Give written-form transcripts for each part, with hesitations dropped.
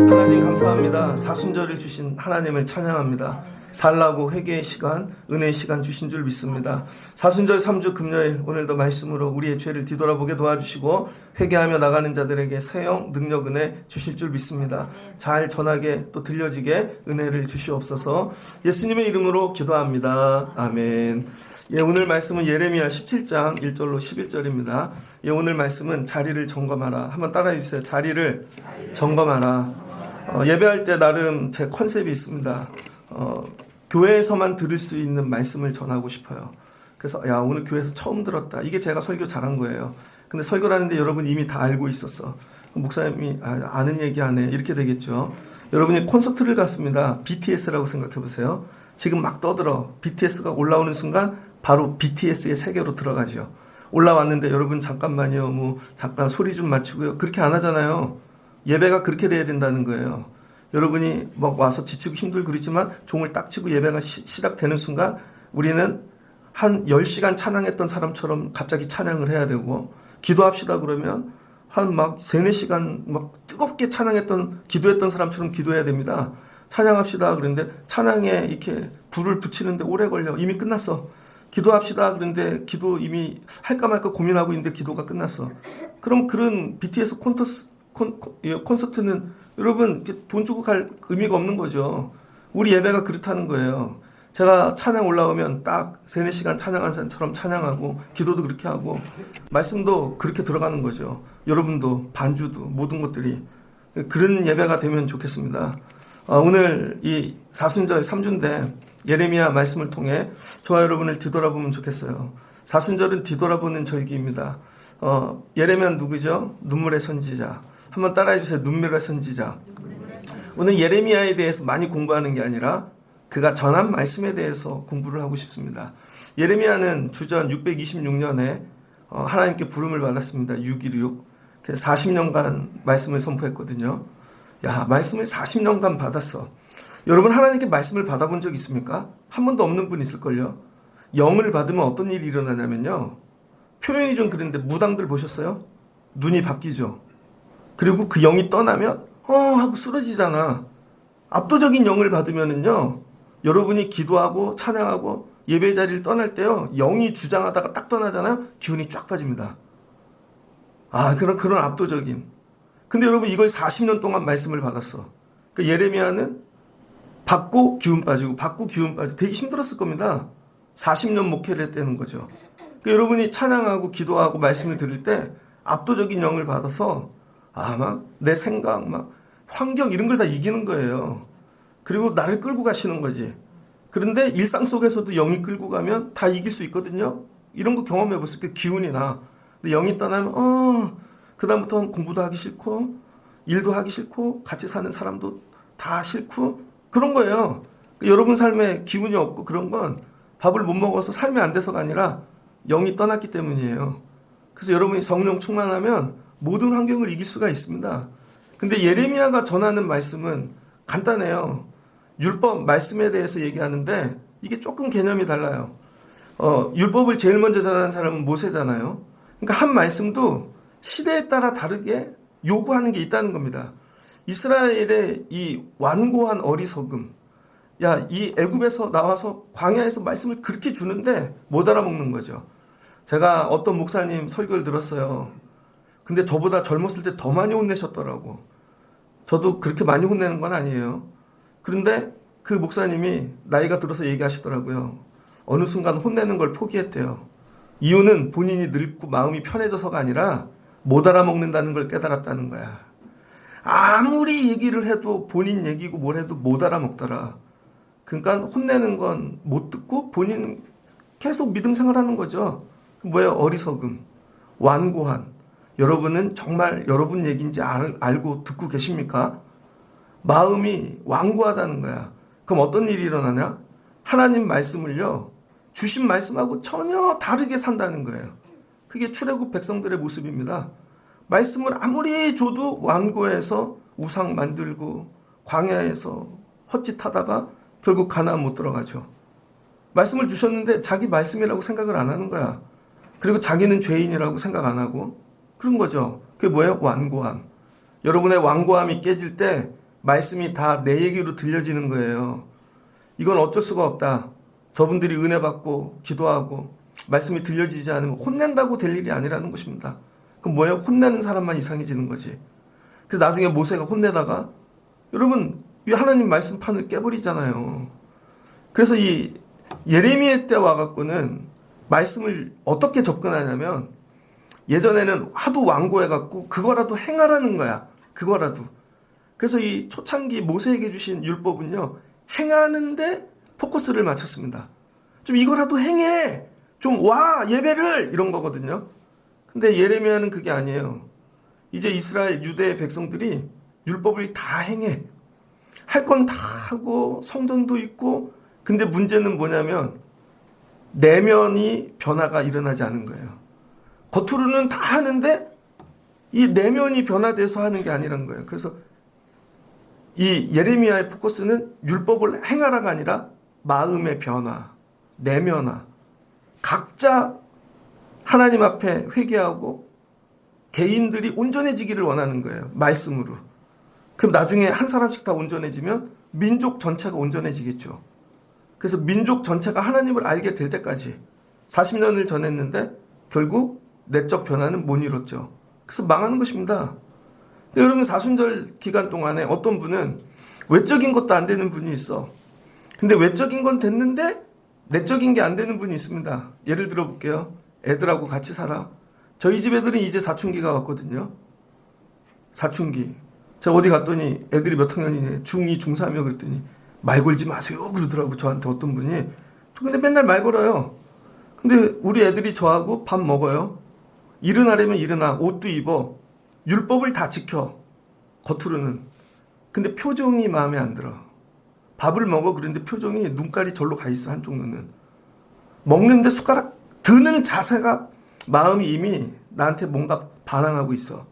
하나님 감사합니다. 사순절을 주신 하나님을 찬양합니다. 살라고 회개의 시간, 은혜의 시간 주신 줄 믿습니다. 사순절 3주 금요일 오늘도 말씀으로 우리의 죄를 뒤돌아보게 도와주시고 회개하며 나가는 자들에게 새영, 능력, 은혜 주실 줄 믿습니다. 잘 전하게 또 들려지게 은혜를 주시옵소서. 예수님의 이름으로 기도합니다. 아멘. 오늘 말씀은 예레미야 17장 1절로 11절입니다. 오늘 말씀은 자리를 점검하라. 한번 따라해 주세요. 자리를 점검하라. 예배할 때 나름 제 컨셉이 있습니다. 교회에서만 들을 수 있는 말씀을 전하고 싶어요. 그래서 오늘 교회에서 처음 들었다. 이게 제가 설교 잘한 거예요. 근데 설교를 하는데 여러분 이미 다 알고 있었어. 목사님이 아는 얘기 안 해. 이렇게 되겠죠. 여러분이 콘서트를 갔습니다. BTS라고 생각해 보세요. 지금 막 떠들어. BTS가 올라오는 순간 바로 BTS의 세계로 들어가죠. 올라왔는데 여러분 잠깐만요. 잠깐 소리 좀 맞추고요. 그렇게 안 하잖아요. 예배가 그렇게 돼야 된다는 거예요. 여러분이 막 와서 지치고 힘들고 그러지만 종을 딱 치고 예배가 시작되는 순간 우리는 한 10시간 찬양했던 사람처럼 갑자기 찬양을 해야 되고, 기도합시다 그러면 한 막 3, 4시간 막 뜨겁게 기도했던 사람처럼 기도해야 됩니다. 찬양합시다 그런데 찬양에 이렇게 불을 붙이는데 오래 걸려. 이미 끝났어. 기도합시다 그런데 기도 이미 할까 말까 고민하고 있는데 기도가 끝났어. 그럼 그런 BTS 콘서트는 여러분 돈 주고 갈 의미가 없는 거죠. 우리 예배가 그렇다는 거예요. 제가 찬양 올라오면 딱 3, 4시간 찬양한 사람처럼 찬양하고 기도도 그렇게 하고 말씀도 그렇게 들어가는 거죠. 여러분도 반주도 모든 것들이 그런 예배가 되면 좋겠습니다. 오늘 이 사순절 3주인데 예레미야 말씀을 통해 저와 여러분을 뒤돌아보면 좋겠어요. 사순절은 뒤돌아보는 절기입니다. 예레미야는 누구죠? 눈물의 선지자. 한번 따라해 주세요. 눈물의 선지자. 오늘 예레미야에 대해서 많이 공부하는 게 아니라 그가 전한 말씀에 대해서 공부를 하고 싶습니다. 예레미야는 주전 626년에 하나님께 부름을 받았습니다. 616. 그래서 40년간 말씀을 선포했거든요. 말씀을 40년간 받았어. 여러분 하나님께 말씀을 받아본 적 있습니까? 한 번도 없는 분 있을걸요. 영을 받으면 어떤 일이 일어나냐면요. 표현이 좀 그런데 무당들 보셨어요? 눈이 바뀌죠. 그리고 그 영이 떠나면 하고 쓰러지잖아. 압도적인 영을 받으면은요. 여러분이 기도하고 찬양하고 예배 자리를 떠날 때요. 영이 주장하다가 딱 떠나잖아요. 기운이 쫙 빠집니다. 그런 압도적인. 근데 여러분 이걸 40년 동안 말씀을 받았어. 그러니까 예레미야는 받고 기운 빠지고 받고 기운 빠지고 되게 힘들었을 겁니다. 40년 목회를 했다는 거죠. 그러니까 여러분이 찬양하고 기도하고 말씀을 들을 때 압도적인 영을 받아서 막 내 생각 막 환경 이런 걸 다 이기는 거예요. 그리고 나를 끌고 가시는 거지. 그런데 일상 속에서도 영이 끌고 가면 다 이길 수 있거든요. 이런 거 경험해 보실 때 기운이 나. 근데 영이 떠나면 그다음부터 공부도 하기 싫고 일도 하기 싫고 같이 사는 사람도 다 싫고 그런 거예요. 그러니까 여러분 삶에 기운이 없고 그런 건 밥을 못 먹어서 삶이 안 돼서가 아니라 영이 떠났기 때문이에요. 그래서 여러분이 성령 충만하면 모든 환경을 이길 수가 있습니다. 근데 예레미야가 전하는 말씀은 간단해요. 율법 말씀에 대해서 얘기하는데 이게 조금 개념이 달라요. 율법을 제일 먼저 전하는 사람은 모세잖아요. 그러니까 한 말씀도 시대에 따라 다르게 요구하는 게 있다는 겁니다. 이스라엘의 이 완고한 어리석음. 이 애굽에서 나와서 광야에서 말씀을 그렇게 주는데 못 알아먹는 거죠. 제가 어떤 목사님 설교를 들었어요. 근데 저보다 젊었을 때 더 많이 혼내셨더라고. 저도 그렇게 많이 혼내는 건 아니에요. 그런데 그 목사님이 나이가 들어서 얘기하시더라고요. 어느 순간 혼내는 걸 포기했대요. 이유는 본인이 늙고 마음이 편해져서가 아니라 못 알아먹는다는 걸 깨달았다는 거야. 아무리 얘기를 해도 본인 얘기고 뭘 해도 못 알아먹더라. 그러니까 혼내는 건 못 듣고 본인 계속 믿음 생활하는 거죠. 뭐예요? 어리석음, 완고한. 여러분은 정말 여러분 얘기인지 알고 듣고 계십니까? 마음이 완고하다는 거야. 그럼 어떤 일이 일어나냐? 하나님 말씀을요. 주신 말씀하고 전혀 다르게 산다는 거예요. 그게 출애굽 백성들의 모습입니다. 말씀을 아무리 줘도 완고해서 우상 만들고 광야에서 헛짓하다가 결국 가나안 못 들어가죠. 말씀을 주셨는데 자기 말씀이라고 생각을 안 하는 거야. 그리고 자기는 죄인이라고 생각 안 하고 그런 거죠. 그게 뭐예요? 완고함. 여러분의 완고함이 깨질 때 말씀이 다 내 얘기로 들려지는 거예요. 이건 어쩔 수가 없다. 저분들이 은혜 받고 기도하고 말씀이 들려지지 않으면 혼낸다고 될 일이 아니라는 것입니다. 그럼 뭐예요? 혼내는 사람만 이상해지는 거지. 그래서 나중에 모세가 혼내다가 여러분 이 하나님 말씀판을 깨버리잖아요. 그래서 이 예레미야 때 와갖고는 말씀을 어떻게 접근하냐면 예전에는 하도 완고해갖고 그거라도 행하라는 거야. 그거라도. 그래서 이 초창기 모세에게 주신 율법은요. 행하는데 포커스를 맞췄습니다. 좀 이거라도 행해. 좀 와 예배를 이런 거거든요. 근데 예레미야는 그게 아니에요. 이제 이스라엘 유대 백성들이 율법을 다 행해. 할 건 다 하고 성전도 있고 근데 문제는 뭐냐면 내면이 변화가 일어나지 않은 거예요. 겉으로는 다 하는데 이 내면이 변화돼서 하는 게 아니란 거예요. 그래서 이 예레미야의 포커스는 율법을 행하라가 아니라 마음의 변화, 내면화. 각자 하나님 앞에 회개하고 개인들이 온전해지기를 원하는 거예요. 말씀으로. 그럼 나중에 한 사람씩 다 온전해지면 민족 전체가 온전해지겠죠. 그래서 민족 전체가 하나님을 알게 될 때까지 40년을 전했는데 결국 내적 변화는 못 이뤘죠. 그래서 망하는 것입니다. 여러분 사순절 기간 동안에 어떤 분은 외적인 것도 안 되는 분이 있어. 근데 외적인 건 됐는데 내적인 게 안 되는 분이 있습니다. 예를 들어 볼게요. 애들하고 같이 살아. 저희 집 애들은 이제 사춘기가 왔거든요. 사춘기. 제가 어디 갔더니 애들이 몇 학년이냐 중2, 중3이요 그랬더니 말 걸지 마세요 그러더라고 저한테 어떤 분이. 저 근데 맨날 말 걸어요. 근데 우리 애들이 저하고 밥 먹어요. 일어나려면 일어나. 옷도 입어. 율법을 다 지켜. 겉으로는. 근데 표정이 마음에 안 들어. 밥을 먹어. 그런데 표정이 눈깔이 절로 가 있어. 한쪽 눈은. 먹는데 숟가락 드는 자세가 마음이 이미 나한테 뭔가 반항하고 있어.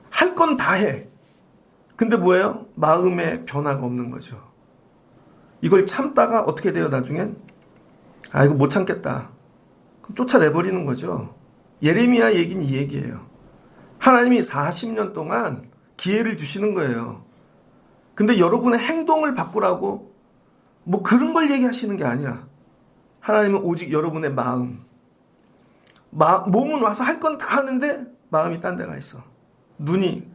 할 건 다 해. 근데 뭐예요? 마음의 변화가 없는 거죠. 이걸 참다가 어떻게 돼요 나중엔? 아 이거 못 참겠다. 그럼 쫓아내버리는 거죠. 예레미야 얘기는 이 얘기예요. 하나님이 40년 동안 기회를 주시는 거예요. 근데 여러분의 행동을 바꾸라고 뭐 그런 걸 얘기하시는 게 아니야. 하나님은 오직 여러분의 마음. 몸은 와서 할 건 다 하는데 마음이 딴 데가 있어. 눈이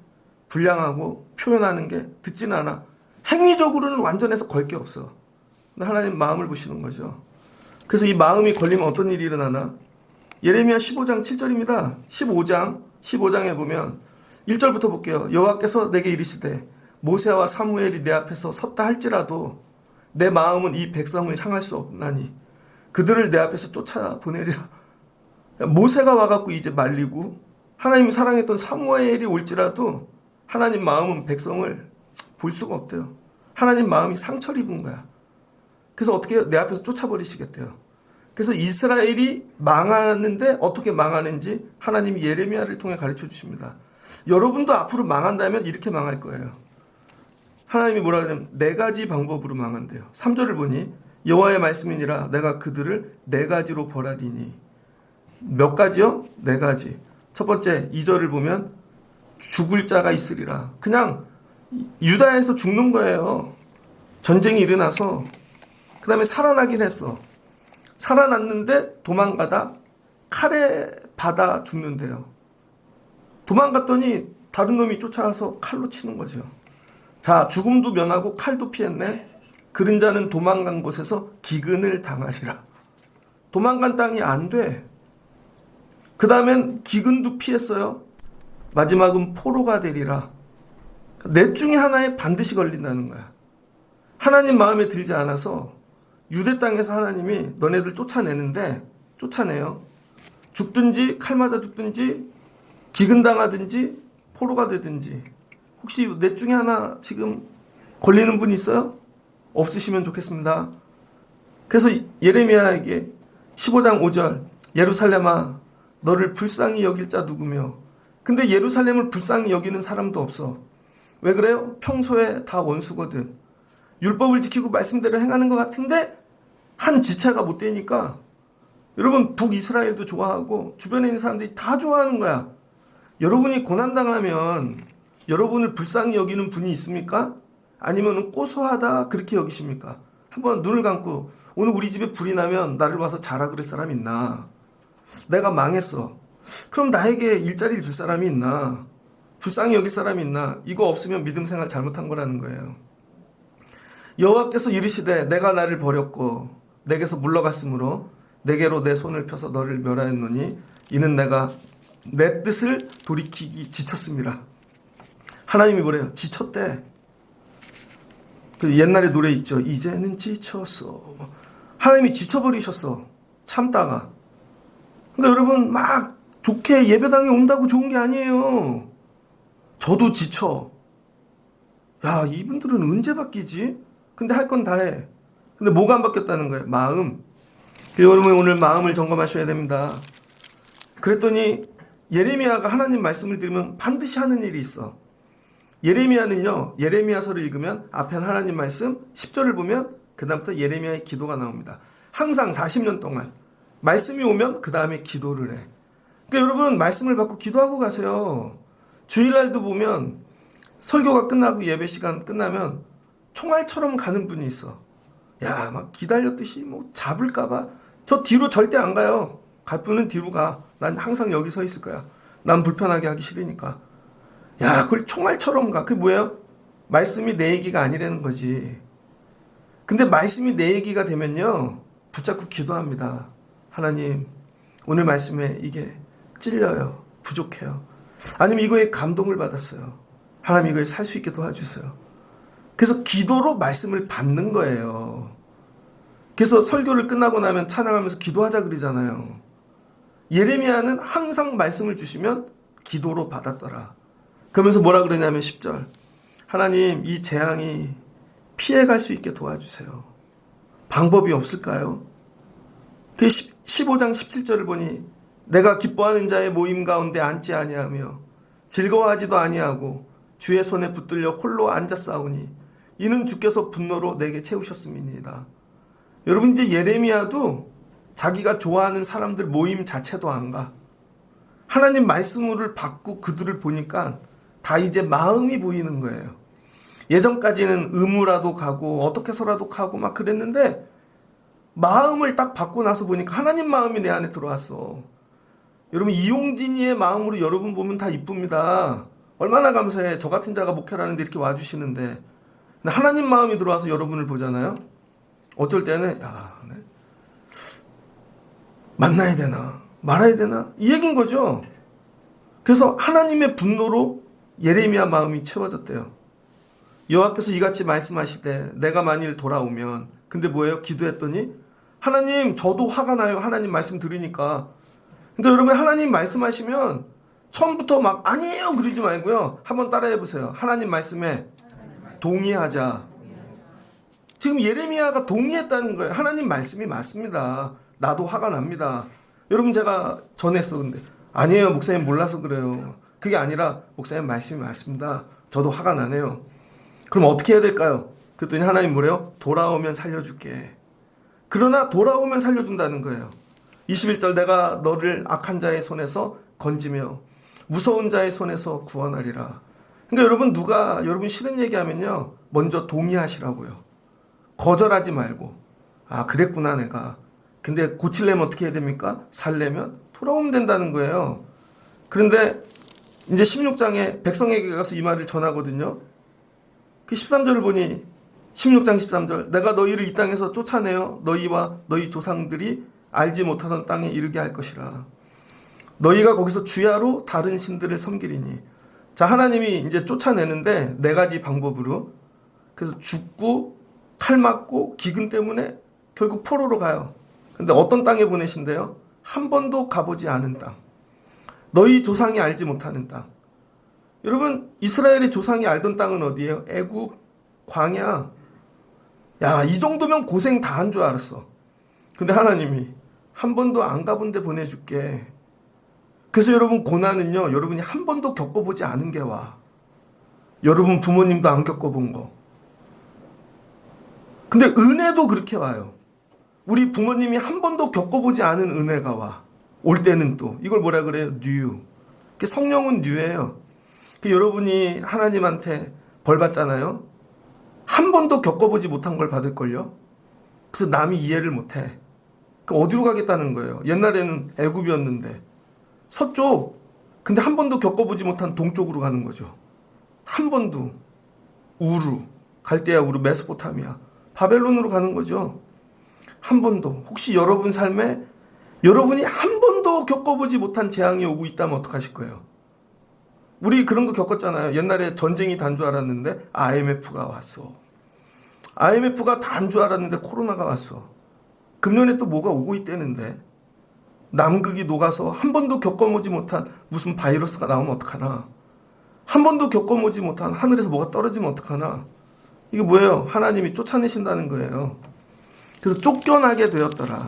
불량하고 표현하는 게 듣지는 않아. 행위적으로는 완전해서 걸 게 없어. 근데 하나님 마음을 보시는 거죠. 그래서 이 마음이 걸리면 어떤 일이 일어나나? 예레미야 15장 7절입니다. 15장에 보면 1절부터 볼게요. 여호와께서 내게 이르시되 모세와 사무엘이 내 앞에서 섰다 할지라도 내 마음은 이 백성을 향할 수 없나니 그들을 내 앞에서 쫓아보내리라. 모세가 와갖고 이제 말리고 하나님이 사랑했던 사무엘이 올지라도 하나님 마음은 백성을 볼 수가 없대요. 하나님 마음이 상처를 입은 거야. 그래서 어떻게 해요? 내 앞에서 쫓아버리시겠대요. 그래서 이스라엘이 망하는데 어떻게 망하는지 하나님이 예레미야를 통해 가르쳐 주십니다. 여러분도 앞으로 망한다면 이렇게 망할 거예요. 하나님이 뭐라 그러냐면 4가지 방법으로 망한대요. 3절을 보니 여호와의 말씀이니라 내가 그들을 4가지로 벌하리니. 몇 가지요? 4가지. 첫 번째 2절을 보면 죽을 자가 있으리라. 그냥 유다에서 죽는 거예요. 전쟁이 일어나서 그 다음에 살아나긴 했어. 살아났는데 도망가다 칼에 받아 죽는데요. 도망갔더니 다른 놈이 쫓아와서 칼로 치는 거죠. 자, 죽음도 면하고 칼도 피했네. 그런 자는 도망간 곳에서 기근을 당하리라. 도망간 땅이 안 돼. 그 다음엔 기근도 피했어요. 마지막은 포로가 되리라. 넷 중에 하나에 반드시 걸린다는 거야. 하나님 마음에 들지 않아서 유대 땅에서 하나님이 너네들 쫓아내는데 쫓아내요. 죽든지 칼 맞아 죽든지 기근당하든지 포로가 되든지. 혹시 넷 중에 하나 지금 걸리는 분 있어요? 없으시면 좋겠습니다. 그래서 예레미야에게 15장 5절 예루살렘아 너를 불쌍히 여길 자 누구며. 근데 예루살렘을 불쌍히 여기는 사람도 없어. 왜 그래요? 평소에 다 원수거든. 율법을 지키고 말씀대로 행하는 것 같은데 한 지체가 못 되니까 여러분 북이스라엘도 좋아하고 주변에 있는 사람들이 다 좋아하는 거야. 여러분이 고난당하면 여러분을 불쌍히 여기는 분이 있습니까? 아니면 고소하다 그렇게 여기십니까? 한번 눈을 감고 오늘 우리 집에 불이 나면 나를 와서 자라 그럴 사람 있나? 내가 망했어. 그럼 나에게 일자리를 줄 사람이 있나? 불쌍히 여길 사람이 있나? 이거 없으면 믿음 생활 잘못한 거라는 거예요. 여호와께서 이르시되 내가 나를 버렸고 내게서 물러갔으므로 내게로 내 손을 펴서 너를 멸하였노니 이는 내가 내 뜻을 돌이키기 지쳤습니다. 하나님이 뭐래요? 지쳤대. 그 옛날에 노래 있죠. 이제는 지쳤어. 하나님이 지쳐버리셨어. 참다가. 근데 여러분 막 좋게 예배당에 온다고 좋은 게 아니에요. 저도 지쳐. 야, 이분들은 언제 바뀌지? 근데 할 건 다 해. 근데 뭐가 안 바뀌었다는 거예요? 마음. 여러분 오늘 마음을 점검하셔야 됩니다. 그랬더니 예레미야가 하나님 말씀을 들으면 반드시 하는 일이 있어. 예레미야는요. 예레미야서를 읽으면 앞에는 하나님 말씀 10절을 보면 그 다음부터 예레미야의 기도가 나옵니다. 항상 40년 동안 말씀이 오면 그 다음에 기도를 해. 그러니까 여러분 말씀을 받고 기도하고 가세요. 주일날도 보면 설교가 끝나고 예배 시간 끝나면 총알처럼 가는 분이 있어. 야, 막 기다렸듯이 뭐 잡을까봐 저 뒤로 절대 안 가요. 갈 분은 뒤로 가. 난 항상 여기 서 있을 거야. 난 불편하게 하기 싫으니까. 야, 그걸 총알처럼 가. 그게 뭐예요? 말씀이 내 얘기가 아니라는 거지. 근데 말씀이 내 얘기가 되면요. 붙잡고 기도합니다. 하나님, 오늘 말씀에 이게 찔려요. 부족해요. 아니면 이거에 감동을 받았어요. 하나님 이거에 살 수 있게 도와주세요. 그래서 기도로 말씀을 받는 거예요. 그래서 설교를 끝나고 나면 찬양하면서 기도하자 그러잖아요. 예레미야는 항상 말씀을 주시면 기도로 받았더라. 그러면서 뭐라 그러냐면 10절. 하나님 이 재앙이 피해갈 수 있게 도와주세요. 방법이 없을까요? 그 15장 17절을 보니 내가 기뻐하는 자의 모임 가운데 앉지 아니하며 즐거워하지도 아니하고 주의 손에 붙들려 홀로 앉았사오니 이는 주께서 분노로 내게 채우셨음이니이다. 여러분 이제 예레미야도 자기가 좋아하는 사람들 모임 자체도 안 가. 하나님 말씀을 받고 그들을 보니까 다 이제 마음이 보이는 거예요. 예전까지는 의무라도 가고 어떻게 해서라도 가고 막 그랬는데 마음을 딱 받고 나서 보니까 하나님 마음이 내 안에 들어왔어. 여러분 이용진이의 마음으로 여러분 보면 다 이쁩니다. 얼마나 감사해. 저 같은 자가 목회를 하는데 이렇게 와주시는데. 근데 하나님 마음이 들어와서 여러분을 보잖아요. 어쩔 때는 야, 만나야 되나 말아야 되나 이 얘기인 거죠. 그래서 하나님의 분노로 예레미야 마음이 채워졌대요. 여호와께서 이같이 말씀하시되 내가 만일 돌아오면 근데 뭐예요? 기도했더니 하나님 저도 화가 나요. 하나님 말씀 들으니까. 근데 여러분 하나님 말씀하시면 처음부터 막 아니에요 그러지 말고요. 한번 따라해 보세요. 하나님 말씀에 동의하자. 지금 예레미야가 동의했다는 거예요. 하나님 말씀이 맞습니다. 나도 화가 납니다. 여러분 제가 전했어. 근데 아니에요 목사님 몰라서 그래요. 그게 아니라 목사님 말씀이 맞습니다. 저도 화가 나네요. 그럼 어떻게 해야 될까요? 그랬더니 하나님 뭐래요? 돌아오면 살려줄게. 그러나 돌아오면 살려준다는 거예요. 21절 내가 너를 악한 자의 손에서 건지며 무서운 자의 손에서 구원하리라. 그러니까 여러분 누가 여러분 싫은 얘기하면요. 먼저 동의하시라고요. 거절하지 말고 아 그랬구나 내가. 근데 고치려면 어떻게 해야 됩니까? 살려면 돌아오면 된다는 거예요. 그런데 이제 16장에 백성에게 가서 이 말을 전하거든요. 그 13절을 보니 16장 13절 내가 너희를 이 땅에서 쫓아내어 너희와 너희 조상들이 알지 못하던 땅에 이르게 할 것이라. 너희가 거기서 주야로 다른 신들을 섬기리니. 자 하나님이 이제 쫓아내는데 네 가지 방법으로. 그래서 죽고 칼 맞고 기근 때문에 결국 포로로 가요. 근데 어떤 땅에 보내신대요? 한 번도 가보지 않은 땅. 너희 조상이 알지 못하는 땅. 여러분 이스라엘의 조상이 알던 땅은 어디예요? 애굽, 광야. 야, 이 정도면 고생 다 한 줄 알았어. 근데 하나님이 한 번도 안 가본 데 보내줄게. 그래서 여러분 고난은요. 여러분이 한 번도 겪어보지 않은 게 와. 여러분 부모님도 안 겪어본 거. 근데 은혜도 그렇게 와요. 우리 부모님이 한 번도 겪어보지 않은 은혜가 와. 올 때는 또 이걸 뭐라 그래요? 뉴. 성령은 뉴예요. 여러분이 하나님한테 벌 받잖아요. 한 번도 겪어보지 못한 걸 받을걸요. 그래서 남이 이해를 못해. 어디로 가겠다는 거예요. 옛날에는 애굽이었는데 서쪽. 근데 한 번도 겪어보지 못한 동쪽으로 가는 거죠. 한 번도. 우루, 갈대아 우루, 메소포타미아, 바벨론으로 가는 거죠. 한 번도. 혹시 여러분 삶에 여러분이 한 번도 겪어보지 못한 재앙이 오고 있다면 어떡하실 거예요? 우리 그런 거 겪었잖아요. 옛날에 전쟁이 단 줄 알았는데 IMF가 왔어. IMF가 단 줄 알았는데 코로나가 왔어. 금년에 또 뭐가 오고 있다는데 남극이 녹아서 한 번도 겪어보지 못한 무슨 바이러스가 나오면 어떡하나. 한 번도 겪어보지 못한 하늘에서 뭐가 떨어지면 어떡하나. 이게 뭐예요? 하나님이 쫓아내신다는 거예요. 그래서 쫓겨나게 되었더라.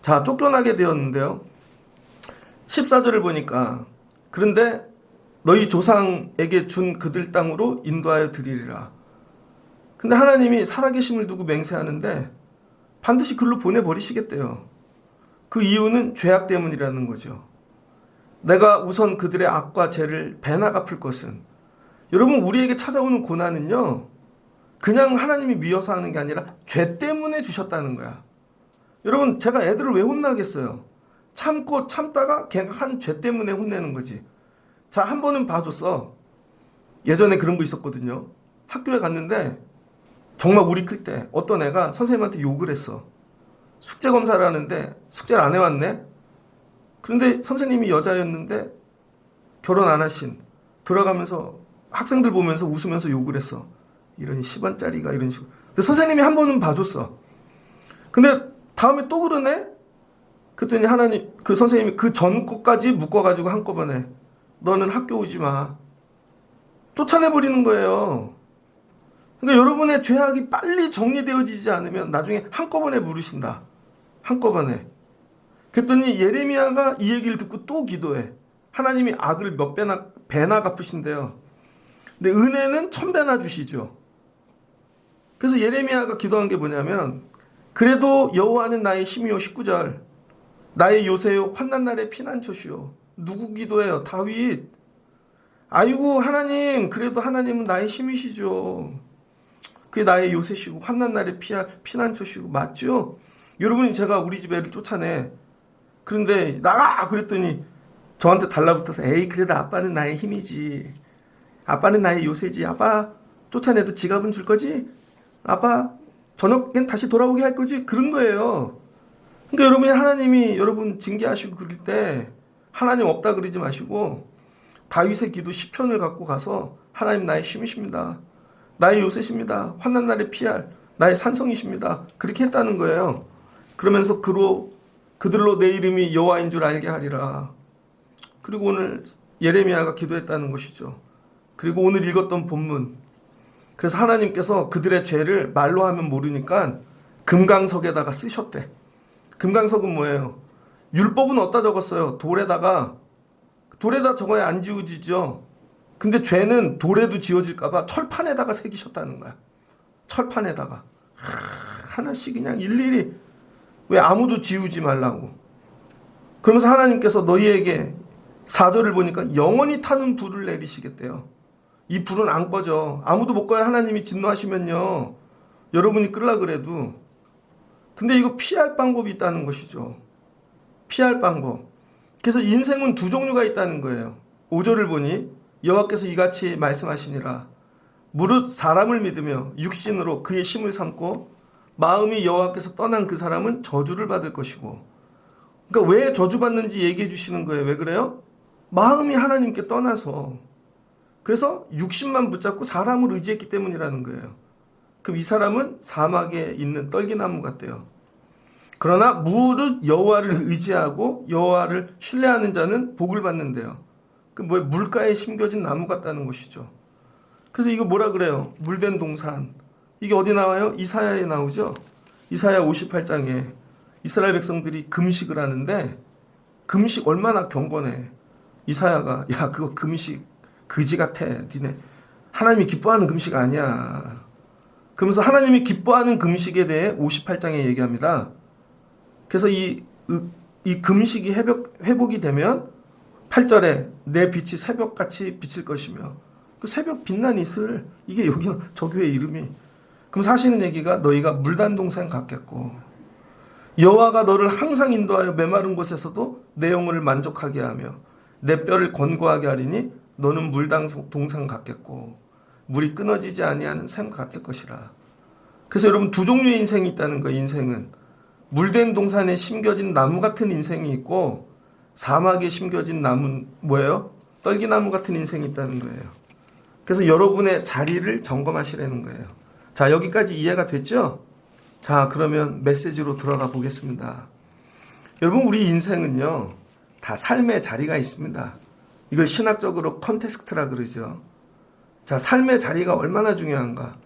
자, 쫓겨나게 되었는데요. 14절을 보니까 그런데 너희 조상에게 준 그들 땅으로 인도하여 드리리라. 근데 하나님이 살아계심을 두고 맹세하는데 반드시 글로 보내버리시겠대요. 그 이유는 죄악 때문이라는 거죠. 내가 우선 그들의 악과 죄를 배나 갚을 것은, 여러분 우리에게 찾아오는 고난은요 그냥 하나님이 미워서 하는 게 아니라 죄 때문에 주셨다는 거야. 여러분 제가 애들을 왜 혼나겠어요? 참고 참다가 걔가 한 죄 때문에 혼내는 거지. 자, 한 번은 봐줬어. 예전에 그런 거 있었거든요. 학교에 갔는데 정말 우리 클 때 어떤 애가 선생님한테 욕을 했어. 숙제 검사를 하는데 숙제를 안 해왔네. 그런데 선생님이 여자였는데 결혼 안 하신, 들어가면서 학생들 보면서 웃으면서 욕을 했어. 이런 10원짜리가 이런 식으로. 근데 선생님이 한 번은 봐줬어. 근데 다음에 또 그러네? 그랬더니 하나님, 그 선생님이 그 전 것까지 묶어가지고 한꺼번에 너는 학교 오지 마. 쫓아내버리는 거예요. 그러니까 여러분의 죄악이 빨리 정리되어지지 않으면 나중에 한꺼번에 물으신다. 한꺼번에. 그랬더니 예레미야가 이 얘기를 듣고 또 기도해. 하나님이 악을 몇 배나 갚으신대요. 근데 은혜는 1000배나 주시죠. 그래서 예레미야가 기도한 게 뭐냐면, 그래도 여호와는 나의 힘이요. 19절. 나의 요새요. 환난 날의 피난처시요. 누구 기도해요? 다윗. 아이고 하나님, 그래도 하나님은 나의 힘이시죠. 그게 나의 요새시고 환난 날의 피난처시고. 맞죠? 여러분이, 제가 우리 집 애를 쫓아내. 그런데 나가! 그랬더니 저한테 달라붙어서, 에이 그래도 아빠는 나의 힘이지. 아빠는 나의 요새지. 아빠 쫓아내도 지갑은 줄 거지? 아빠 저녁엔 다시 돌아오게 할 거지? 그런 거예요. 그러니까 여러분이, 하나님이 여러분 징계하시고 그럴 때 하나님 없다 그러지 마시고 다윗의 기도 시편을 갖고 가서, 하나님 나의 힘이십니다. 나의 요새십니다. 환난 날에 피할 나의 산성이십니다. 그렇게 했다는 거예요. 그러면서 그들로 내 이름이 여호와인 줄 알게 하리라. 그리고 오늘 예레미야가 기도했다는 것이죠. 그리고 오늘 읽었던 본문, 그래서 하나님께서 그들의 죄를 말로 하면 모르니까 금강석에다가 쓰셨대. 금강석은 뭐예요? 율법은 어디다 적었어요? 돌에다 적어야 안 지워지죠. 근데 죄는 돌에도 지워질까봐 철판에다가 새기셨다는 거야. 철판에다가 하나씩 그냥 일일이, 왜 아무도 지우지 말라고. 그러면서 하나님께서 너희에게 4절을 보니까 영원히 타는 불을 내리시겠대요. 이 불은 안 꺼져. 아무도 못 꺼요. 하나님이 진노하시면요, 여러분이 끌라 그래도. 근데 이거 피할 방법이 있다는 것이죠. 피할 방법. 그래서 인생은 두 종류가 있다는 거예요. 5절을 보니 여호와께서 이같이 말씀하시니라. 무릇 사람을 믿으며 육신으로 그의 힘을 삼고 마음이 여호와께서 떠난 그 사람은 저주를 받을 것이고. 그러니까 왜 저주받는지 얘기해 주시는 거예요. 왜 그래요? 마음이 하나님께 떠나서. 그래서 육신만 붙잡고 사람을 의지했기 때문이라는 거예요. 그럼 이 사람은 사막에 있는 떨기나무 같대요. 그러나 무릇 여호와를 의지하고 여호와를 신뢰하는 자는 복을 받는데요. 그 물가에 심겨진 나무 같다는 것이죠. 그래서 이거 뭐라 그래요? 물된 동산. 이게 어디 나와요? 이사야에 나오죠. 이사야 58장에 이스라엘 백성들이 금식을 하는데, 금식 얼마나 경건해. 이사야가, 야 그거 금식 그지 같아. 니네 하나님이 기뻐하는 금식 아니야. 그러면서 하나님이 기뻐하는 금식에 대해 58장에 얘기합니다. 그래서 이 금식이 회복이 되면 8절에 내 빛이 새벽같이 비칠 것이며, 그 새벽 빛난 이슬, 이게 여기 저 교회 이름이. 그럼 사시는 얘기가 너희가 물단 동산 같겠고 여호와가 너를 항상 인도하여 메마른 곳에서도 내 영혼을 만족하게 하며 내 뼈를 권고하게 하리니 너는 물단 동산 같겠고 물이 끊어지지 아니하는 샘 같을 것이라. 그래서 여러분, 두 종류의 인생이 있다는 거예요. 인생은 물된 동산에 심겨진 나무 같은 인생이 있고 사막에 심겨진 나무, 뭐예요? 떨기나무 같은 인생이 있다는 거예요. 그래서 여러분의 자리를 점검하시라는 거예요. 자, 여기까지 이해가 됐죠? 자, 그러면 메시지로 들어가 보겠습니다. 여러분, 우리 인생은요, 다 삶의 자리가 있습니다. 이걸 신학적으로 컨텍스트라 그러죠. 자, 삶의 자리가 얼마나 중요한가?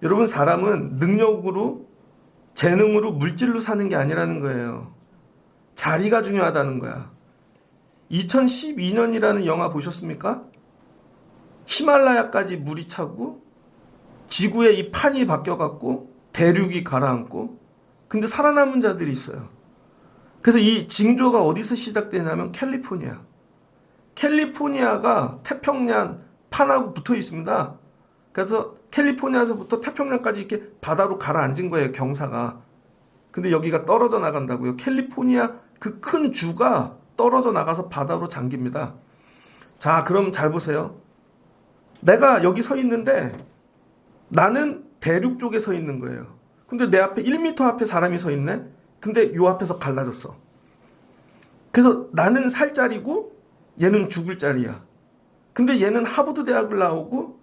여러분, 사람은 능력으로, 재능으로, 물질로 사는 게 아니라는 거예요. 자리가 중요하다는 거야. 2012년이라는 영화 보셨습니까? 히말라야까지 물이 차고 지구의 이 판이 바뀌어갖고 대륙이 가라앉고, 근데 살아남은 자들이 있어요. 그래서 이 징조가 어디서 시작되냐면 캘리포니아가 태평양 판하고 붙어 있습니다. 그래서 캘리포니아에서부터 태평양까지 이렇게 바다로 가라앉은 거예요, 경사가. 근데 여기가 떨어져 나간다고요. 캘리포니아 그 큰 주가 떨어져 나가서 바다로 잠깁니다. 자, 그럼 잘 보세요. 내가 여기 서 있는데 나는 대륙 쪽에 서 있는 거예요. 근데 내 앞에 1m 앞에 사람이 서 있네? 근데 요 앞에서 갈라졌어. 그래서 나는 살 자리고 얘는 죽을 자리야. 근데 얘는 하버드 대학을 나오고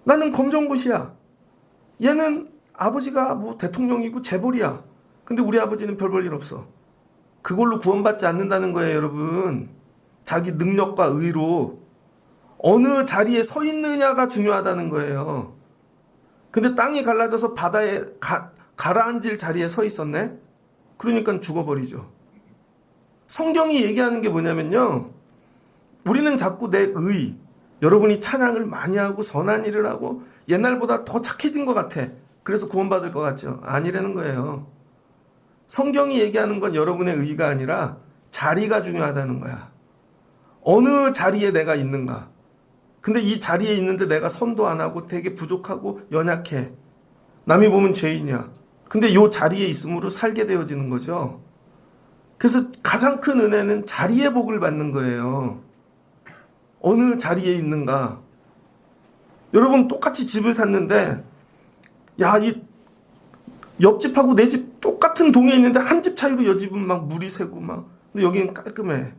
나는 검정고시야. 얘는 아버지가 뭐 대통령이고 재벌이야. 근데 우리 아버지는 별 볼 일 없어. 그걸로 구원받지 않는다는 거예요, 여러분. 자기 능력과 의로 어느 자리에 서 있느냐가 중요하다는 거예요. 근데 땅이 갈라져서 바다에 가라앉을 자리에 서 있었네? 그러니까 죽어버리죠. 성경이 얘기하는 게 뭐냐면요, 우리는 자꾸 내 의, 여러분이 찬양을 많이 하고 선한 일을 하고 옛날보다 더 착해진 것 같아, 그래서 구원받을 것 같죠? 아니라는 거예요. 성경이 얘기하는 건 여러분의 의가 아니라 자리가 중요하다는 거야. 어느 자리에 내가 있는가. 근데 이 자리에 있는데 내가 선도 안 하고 되게 부족하고 연약해. 남이 보면 죄인이야. 근데 이 자리에 있음으로 살게 되어지는 거죠. 그래서 가장 큰 은혜는 자리의 복을 받는 거예요. 어느 자리에 있는가. 여러분, 똑같이 집을 샀는데 야, 이 옆집하고 내 집 똑같은 동에 있는데 한 집 차이로 여 집은 막 물이 새고 막, 근데 여기는 깔끔해.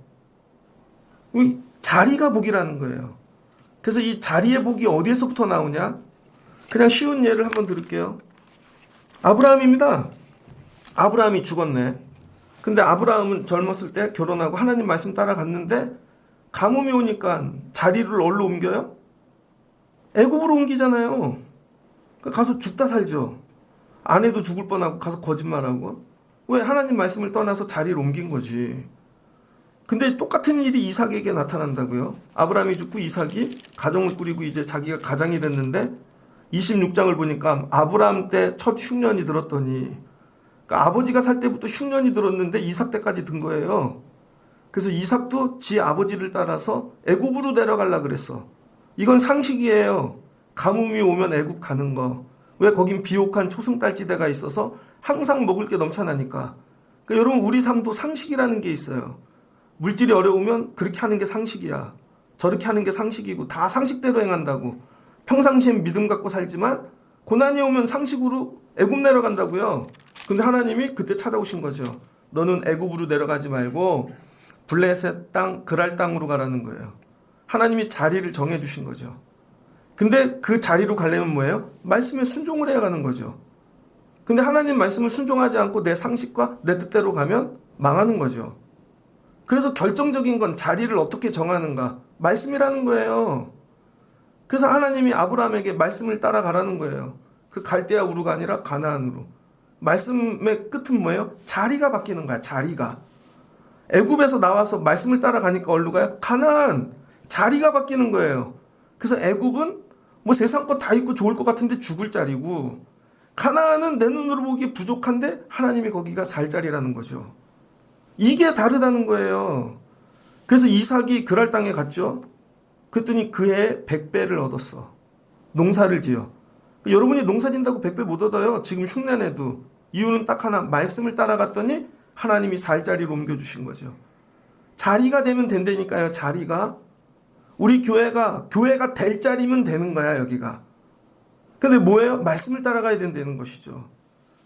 자리가 복이라는 거예요. 그래서 이 자리의 복이 어디에서부터 나오냐? 그냥 쉬운 예를 한번 들을게요. 아브라함입니다. 아브라함이 죽었네. 근데 아브라함은 젊었을 때 결혼하고 하나님 말씀 따라갔는데 가뭄이 오니까 자리를 어디로 옮겨요? 애굽으로 옮기잖아요. 가서 죽다 살죠. 아내도 죽을 뻔하고 가서 거짓말하고. 왜? 하나님 말씀을 떠나서 자리를 옮긴 거지. 근데 똑같은 일이 이삭에게 나타난다고요. 아브라함이 죽고 이삭이 가정을 꾸리고 이제 자기가 가장이 됐는데 26장을 보니까 아브라함 때 첫 흉년이 들었더니, 그러니까 아버지가 살 때부터 흉년이 들었는데 이삭 때까지 든 거예요. 그래서 이삭도 지 아버지를 따라서 애굽으로 내려가려 그랬어. 이건 상식이에요. 가뭄이 오면 애굽 가는 거. 왜? 거긴 비옥한 초승달지대가 있어서 항상 먹을 게 넘쳐나니까. 그러니까 여러분, 우리 삶도 상식이라는 게 있어요. 물질이 어려우면 그렇게 하는 게 상식이야. 저렇게 하는 게 상식이고 다 상식대로 행한다고. 평상시엔 믿음 갖고 살지만 고난이 오면 상식으로 애굽 내려간다고요. 근데 하나님이 그때 찾아오신 거죠. 너는 애굽으로 내려가지 말고 블레셋 땅, 그랄 땅으로 가라는 거예요. 하나님이 자리를 정해주신 거죠. 근데 그 자리로 가려면 뭐예요? 말씀에 순종을 해야 가는 거죠. 근데 하나님 말씀을 순종하지 않고 내 상식과 내 뜻대로 가면 망하는 거죠. 그래서 결정적인 건 자리를 어떻게 정하는가, 말씀이라는 거예요. 그래서 하나님이 아브라함에게 말씀을 따라가라는 거예요. 그 갈대아 우르가 아니라 가나안으로. 말씀의 끝은 뭐예요? 자리가 바뀌는 거야. 자리가. 애굽에서 나와서 말씀을 따라가니까 어디로 가요? 가나안. 자리가 바뀌는 거예요. 그래서 애굽은 뭐 세상 것 다 있고 좋을 것 같은데 죽을 자리고, 가나안은 내 눈으로 보기 부족한데 하나님이 거기가 살 자리라는 거죠. 이게 다르다는 거예요. 그래서 이삭이 그랄 땅에 갔죠. 그랬더니 그해 100배를 얻었어. 농사를 지어. 여러분이 농사 진다고 100배 못 얻어요. 지금 흉내내도. 이유는 딱 하나. 말씀을 따라갔더니 하나님이 살 자리로 옮겨주신 거죠. 자리가 되면 된다니까요. 자리가. 우리 교회가 될 자리면 되는 거야. 여기가. 근데 뭐예요? 말씀을 따라가야 된다는 것이죠.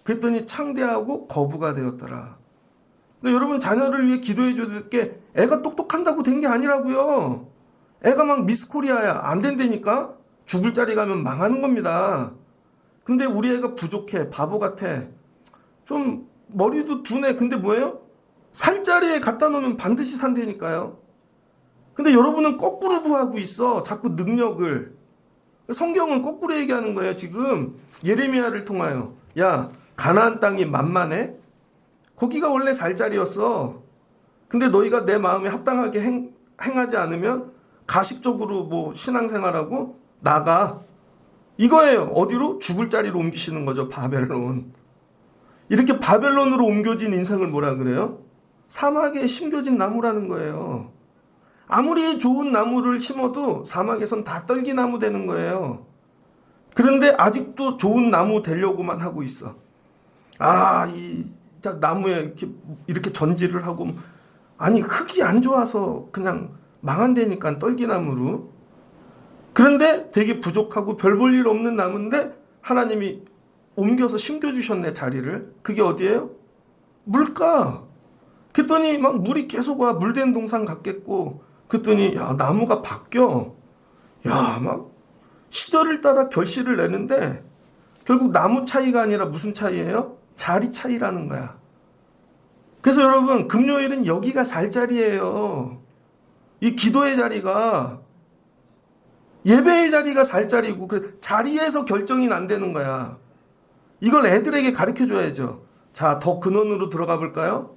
그랬더니 창대하고 거부가 되었더라. 근데 여러분 자녀를 위해 기도해 줘야 될 게 애가 똑똑한다고 된 게 아니라고요. 애가 막 미스코리아야. 안 된다니까. 죽을 자리 가면 망하는 겁니다. 근데 우리 애가 부족해. 바보 같아. 좀 머리도 둔해. 근데 뭐예요? 살 자리에 갖다 놓으면 반드시 산다니까요. 근데 여러분은 거꾸로 구하고 있어. 자꾸 능력을. 성경은 거꾸로 얘기하는 거예요. 지금 예레미야를 통하여. 야, 가나안 땅이 만만해? 거기가 원래 살 자리였어. 근데 너희가 내 마음에 합당하게 행하지 않으면 가식적으로 뭐 신앙생활하고 나가. 이거예요. 어디로? 죽을 자리로 옮기시는 거죠. 바벨론. 이렇게 바벨론으로 옮겨진 인생을 뭐라 그래요? 사막에 심겨진 나무라는 거예요. 아무리 좋은 나무를 심어도 사막에선 다 떨기나무 되는 거예요. 그런데 아직도 좋은 나무 되려고만 하고 있어. 이 나무에 이렇게 전지를 하고, 아니 흙이 안 좋아서 그냥 망한다니까 떨기나무로. 그런데 되게 부족하고 별 볼 일 없는 나무인데 하나님이 옮겨서 심겨주셨네, 자리를. 그게 어디예요? 물가. 그랬더니 막 물이 계속 와. 물된 동산 같겠고. 그랬더니 야, 나무가 바뀌어. 야, 막 시절을 따라 결실을 내는데 결국 나무 차이가 아니라 무슨 차이예요? 자리 차이라는 거야. 그래서 여러분 금요일은 여기가 살 자리예요. 이 기도의 자리가, 예배의 자리가 살 자리고, 그 자리에서 결정이 안 되는 거야. 이걸 애들에게 가르쳐 줘야죠. 자, 더 근원으로 들어가 볼까요?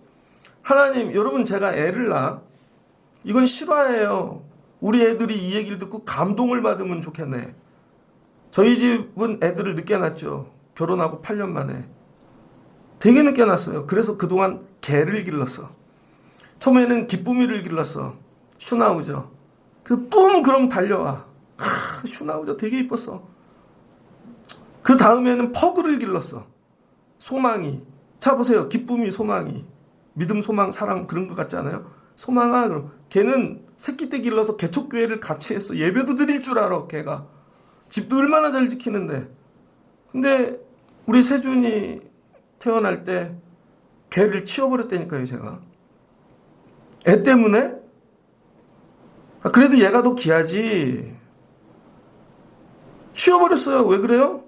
하나님, 여러분 제가 애를 낳아. 이건 실화예요. 우리 애들이 이 얘기를 듣고 감동을 받으면 좋겠네. 저희 집은 애들을 늦게 낳았죠. 결혼하고 8년 만에. 되게 늦게 낳았어요. 그래서 그동안 개를 길렀어. 처음에는 기쁨이를 길렀어. 슈나우저. 그럼 달려와. 슈나우저 되게 이뻤어. 그 다음에는 퍼그를 길렀어. 소망이. 자, 보세요. 기쁨이, 소망이. 믿음, 소망, 사랑 그런 것 같지 않아요? 소망아, 그럼. 걔는 새끼 때 길러서 개척교회를 같이 했어. 예배도 드릴 줄 알아, 걔가. 집도 얼마나 잘 지키는데. 근데 우리 세준이 태어날 때 걔를 치워버렸다니까요, 제가. 애 때문에? 그래도 얘가 더 귀하지. 치워버렸어요. 왜 그래요?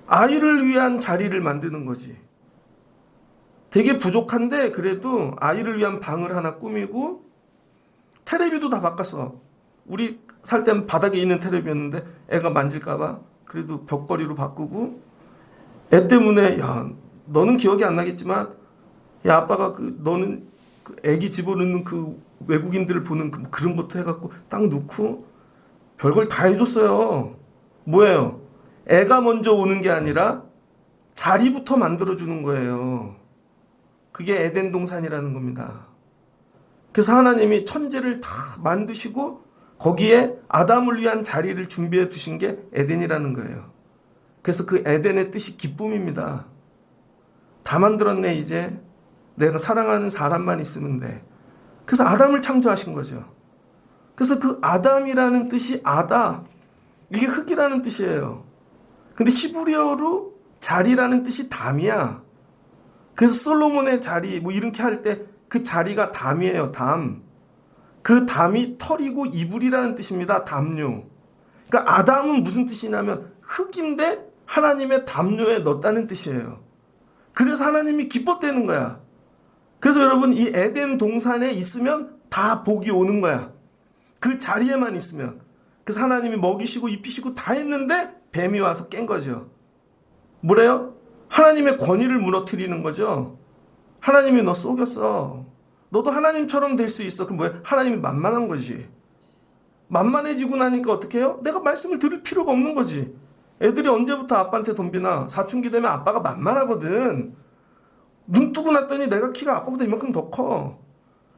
아이를 위한 자리를 만드는 거지. 되게 부족한데 그래도 아이를 위한 방을 하나 꾸미고, 테레비도 다 바꿨어. 우리 살 땐 바닥에 있는 테레비였는데 애가 만질까봐 그래도 벽걸이로 바꾸고. 애 때문에, 야, 너는 기억이 안 나겠지만, 야, 아빠가 너는 애기 집어넣는 외국인들 보는 그런 것도 해갖고 딱 놓고 별걸 다 해줬어요. 뭐예요? 애가 먼저 오는 게 아니라 자리부터 만들어주는 거예요. 그게 에덴 동산이라는 겁니다. 그래서 하나님이 천지를 다 만드시고 거기에 아담을 위한 자리를 준비해 두신 게 에덴이라는 거예요. 그래서 그 에덴의 뜻이 기쁨입니다. 다 만들었네. 이제 내가 사랑하는 사람만 있으면 돼. 그래서 아담을 창조하신 거죠. 그래서 그 아담이라는 뜻이 아다, 이게 흙이라는 뜻이에요. 근데 히브리어로 자리라는 뜻이 담이야. 그래서 솔로몬의 자리 뭐 이렇게 할 때 그 자리가 담이에요. 담. 그 담이 털이고 이불이라는 뜻입니다. 담요. 그러니까 아담은 무슨 뜻이냐면 흙인데 하나님의 담요에 넣었다는 뜻이에요. 그래서 하나님이 기뻤다는 거야. 그래서 여러분 이 에덴 동산에 있으면 다 복이 오는 거야. 그 자리에만 있으면. 그래서 하나님이 먹이시고 입히시고 다 했는데 뱀이 와서 깬 거죠. 뭐래요? 하나님의 권위를 무너뜨리는 거죠. 하나님이 너 속였어. 너도 하나님처럼 될 수 있어. 그럼 뭐야? 하나님이 만만한 거지. 만만해지고 나니까 어떻게 해요? 내가 말씀을 들을 필요가 없는 거지. 애들이 언제부터 아빠한테 덤비나? 사춘기 되면 아빠가 만만하거든. 눈 뜨고 났더니 내가 키가 아빠보다 이만큼 더 커.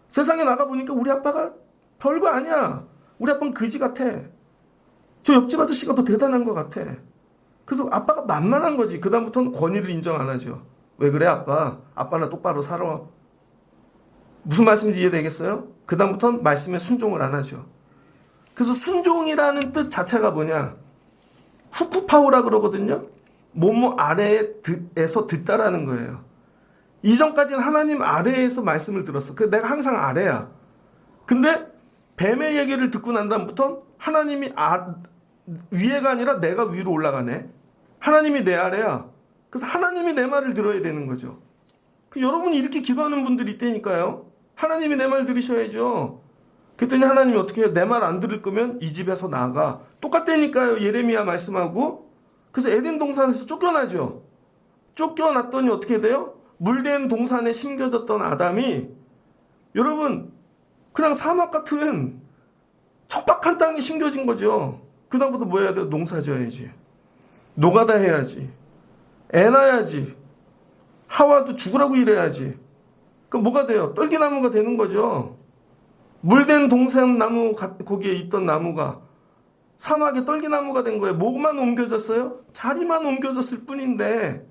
세상에 나가보니까 우리 아빠가 별거 아니야. 우리 아빠는 그지 같아. 저 옆집 아저씨가 더 대단한 것 같아. 그래서 아빠가 만만한 거지. 그다음부터는 권위를 인정 안 하죠. 왜 그래 아빠? 아빠나 똑바로 살아. 무슨 말씀인지 이해되겠어요? 그다음부터는 말씀에 순종을 안 하죠. 그래서 순종이라는 뜻 자체가 뭐냐? 후쿠파오라 그러거든요. 뭐뭐 아래에서 듣다라는 거예요. 이전까지는 하나님 아래에서 말씀을 들었어. 그 내가 항상 아래야. 근데 뱀의 얘기를 듣고 난 다음부터 하나님이 위에가 아니라 내가 위로 올라가네. 하나님이 내 아래야. 그래서 하나님이 내 말을 들어야 되는 거죠. 여러분이 이렇게 기도하는 분들이 있다니까요. 하나님이 내 말 들으셔야죠. 그랬더니 하나님이 어떻게 해요? 내 말 안 들을 거면 이 집에서 나가. 똑같다니까요. 예레미야 말씀하고. 그래서 에덴 동산에서 쫓겨나죠. 쫓겨났더니 어떻게 돼요? 물된 동산에 심겨졌던 아담이 여러분 그냥 사막 같은 척박한 땅에 심겨진 거죠. 그다음부터 뭐 해야 돼요? 농사 지어야지. 노가다 해야지. 애 낳아야지. 하와도 죽으라고 일해야지. 그럼 뭐가 돼요? 떨기나무가 되는 거죠. 물된 동산 나무 거기에 있던 나무가 사막에 떨기나무가 된 거예요. 뭐만 옮겨졌어요? 자리만 옮겨졌을 뿐인데.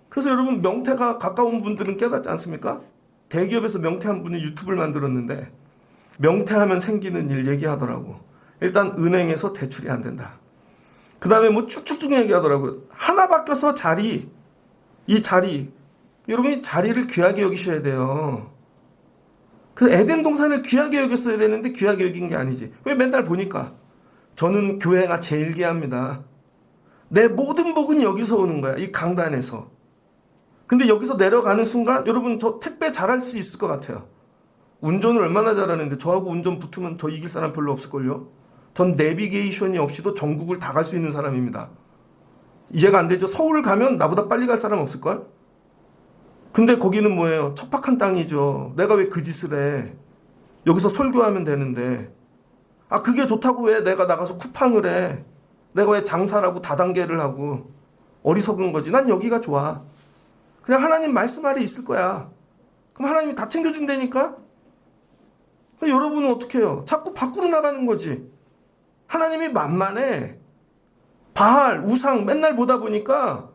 그래서 여러분 명태가 가까운 분들은 깨닫지 않습니까? 대기업에서 명태한 분이 유튜브를 만들었는데 명태하면 생기는 일 얘기하더라고. 일단 은행에서 대출이 안 된다. 그 다음에 뭐 쭉쭉쭉 얘기하더라고요. 하나 바뀌어서 이 자리 여러분이 자리를 귀하게 여기셔야 돼요. 그 에덴 동산을 귀하게 여겼어야 되는데 귀하게 여긴 게 아니지. 왜 맨날 보니까 저는 교회가 제일 귀합니다. 내 모든 복은 여기서 오는 거야. 이 강단에서. 근데 여기서 내려가는 순간 여러분 저 택배 잘할 수 있을 것 같아요. 운전을 얼마나 잘하는데 저하고 운전 붙으면 저 이길 사람 별로 없을걸요. 전 내비게이션이 없이도 전국을 다 갈 수 있는 사람입니다. 이해가 안 되죠. 서울 가면 나보다 빨리 갈 사람 없을걸. 근데 거기는 뭐예요? 척박한 땅이죠. 내가 왜 그 짓을 해? 여기서 설교하면 되는데. 아 그게 좋다고 왜 내가 나가서 쿠팡을 해? 내가 왜 장사라고 다단계를 하고. 어리석은 거지. 난 여기가 좋아. 그냥 하나님 말씀 아래 있을 거야. 그럼 하나님이 다 챙겨준다니까? 여러분은 어떻게 해요? 자꾸 밖으로 나가는 거지. 하나님이 만만해. 바알, 우상 맨날 보다 보니까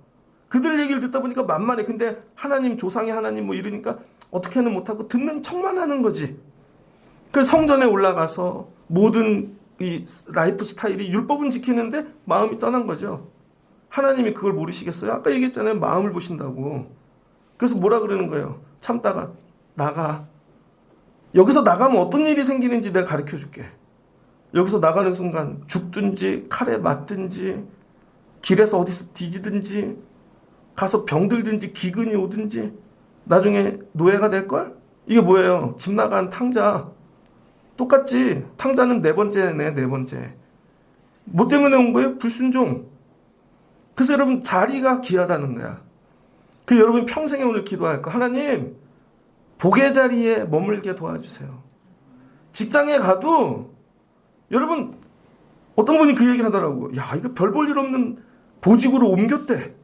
그들 얘기를 듣다 보니까 만만해. 근데 하나님, 조상의 하나님 뭐 이러니까 어떻게는 못하고 듣는 척만 하는 거지. 그 성전에 올라가서 모든 이 라이프 스타일이 율법은 지키는데 마음이 떠난 거죠. 하나님이 그걸 모르시겠어요? 아까 얘기했잖아요. 마음을 보신다고. 그래서 뭐라 그러는 거예요? 참다가 나가. 여기서 나가면 어떤 일이 생기는지 내가 가르쳐 줄게. 여기서 나가는 순간 죽든지 칼에 맞든지 길에서 어디서 뒤지든지 가서 병들든지 기근이 오든지 나중에 노예가 될걸? 이게 뭐예요? 집 나간 탕자. 똑같지? 탕자는 네 번째네, 네 번째. 뭐 때문에 온 거예요? 불순종. 그래서 여러분 자리가 귀하다는 거야. 그 여러분 평생에 오늘 기도할 거. 하나님 복의 자리에 머물게 도와주세요. 직장에 가도 여러분 어떤 분이 그 얘기 하더라고. 야 이거 별 볼 일 없는 보직으로 옮겼대.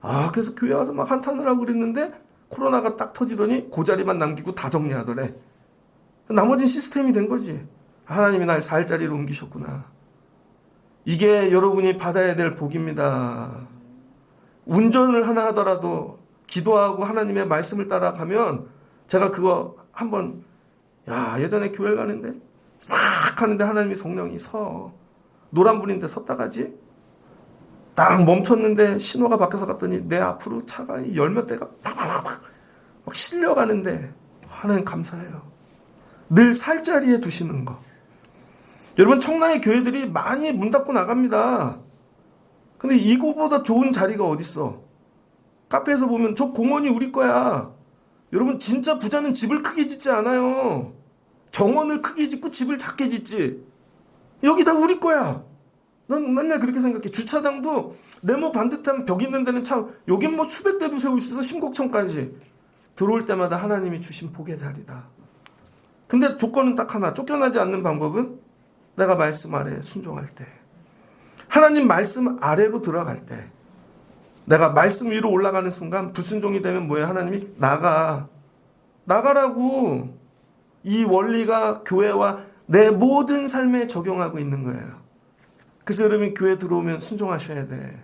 아 그래서 교회 와서 막 한탄을 하고 그랬는데 코로나가 딱 터지더니 그 자리만 남기고 다 정리하더래. 나머지는 시스템이 된 거지. 하나님이 날 살 자리로 옮기셨구나. 이게 여러분이 받아야 될 복입니다. 운전을 하나 하더라도 기도하고 하나님의 말씀을 따라가면 제가 그거 한번 예전에 교회 가는데 싹 하는데 하나님이 성령이 노란불인데 섰다가지 딱 멈췄는데 신호가 바뀌어서 갔더니 내 앞으로 차가 열몇 대가 막 실려가는데 하나님 감사해요. 늘 살 자리에 두시는 거. 여러분 청라의 교회들이 많이 문 닫고 나갑니다. 근데 이거보다 좋은 자리가 어딨어. 카페에서 보면 저 공원이 우리 거야. 여러분 진짜 부자는 집을 크게 짓지 않아요. 정원을 크게 짓고 집을 작게 짓지. 여기 다 우리 거야. 난 맨날 그렇게 생각해. 주차장도 네모 반듯한 벽 있는 데는 참 여긴 뭐 수백 대도 세울 수 있어. 심곡천까지. 들어올 때마다 하나님이 주신 복의 자리다. 근데 조건은 딱 하나. 쫓겨나지 않는 방법은 내가 말씀 아래 순종할 때. 하나님 말씀 아래로 들어갈 때, 내가 말씀 위로 올라가는 순간 불순종이 되면 뭐예요? 하나님이 나가라고. 이 원리가 교회와 내 모든 삶에 적용하고 있는 거예요. 그래서 여러분 교회 들어오면 순종하셔야 돼.